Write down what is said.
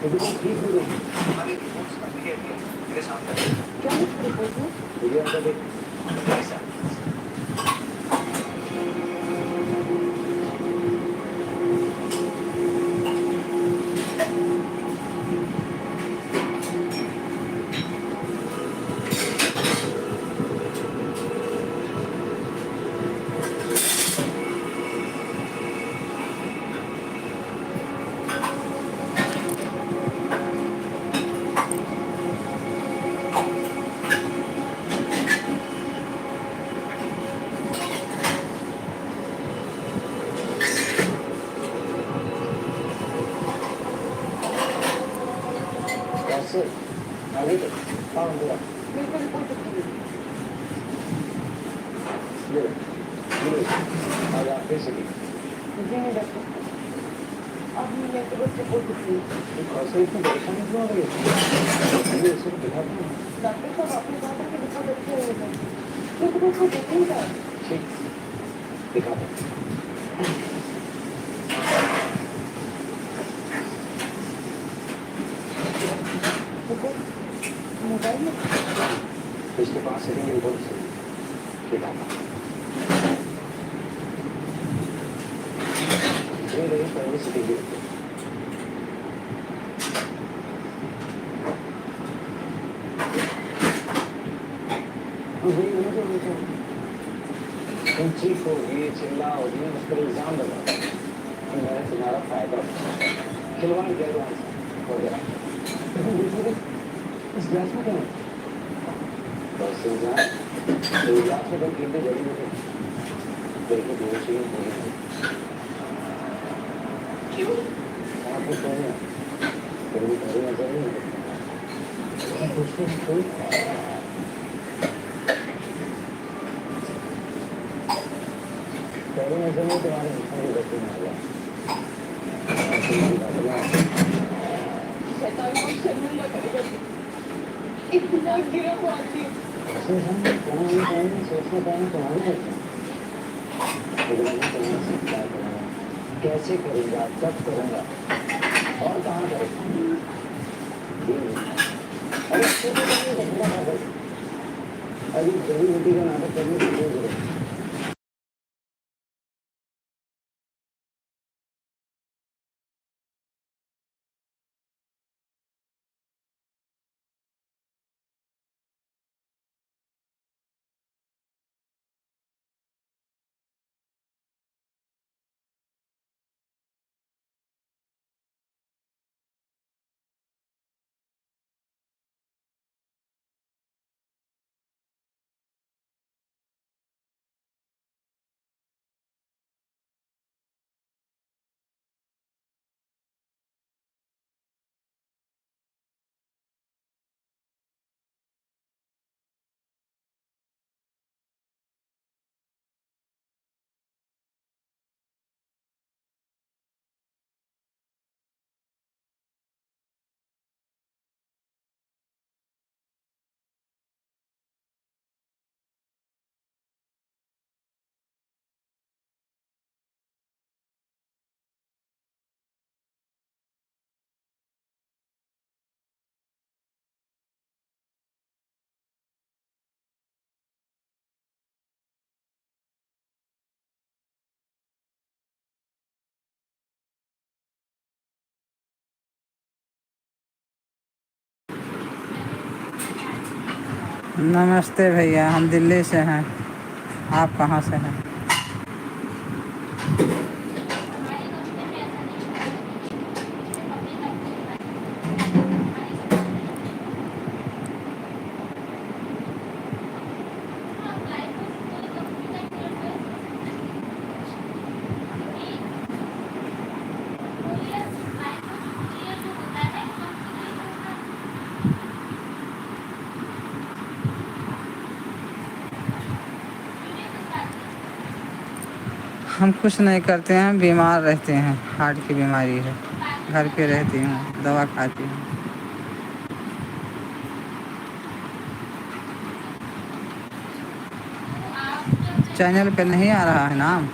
बिल्कुल ठीक हो गई। हमारे रिपोर्ट्स का मेरे सामने क्या रिपोर्ट है? वीडियो अंदर देख ऐसा। कैसे? आगे तो हाँ बोला। बिल्कुल रिपोर्ट कीजिए। ये आज आप फिर से जी नहीं डॉक्टर। अब मैं तो बस रिपोर्ट कीजिए। कैसे इतनी परेशानी क्यों हो रही है? ये सिर्फ दिखाता हूँ। डॉक्टर साहब आपने कहा था कि रिपोर्ट अच्छी होगी। तो रिपोर्ट देखेंगे। ठीक दिखाता हूँ। मोबाइल में इसके पास से नहीं बोल सकते पहले से देखिए तुम चीख होगी चिल्लाओगी उस पर इल्जाम लगाओ मैंने तुम्हारा फायदा खिलवाड़ किया हो गया इस गैस में क्या है बस इल्जाम से कोई कीमती जड़ी होती देखिए बेहोशी क्यों आप कुछ हो गया फिर भी घरे नजर नहीं आता पूछते कोई पहले नजर में तुम्हारे मुझे गति में आ गया इतना गिरा हुआ थी सोचने पाने तुम्हारी कैसे करूँगा कब करूँगा और कहाँ करूँगा अभी जड़ी बूटी का नाटक करने की कोई जरूरत नमस्ते भैया, हम दिल्ली से हैं। आप कहाँ से हैं? हम कुछ नहीं करते हैं, बीमार रहते हैं। हार्ट की बीमारी है, घर पे रहती हूँ, दवा खाती हूँ। चैनल पे नहीं आ रहा है नाम।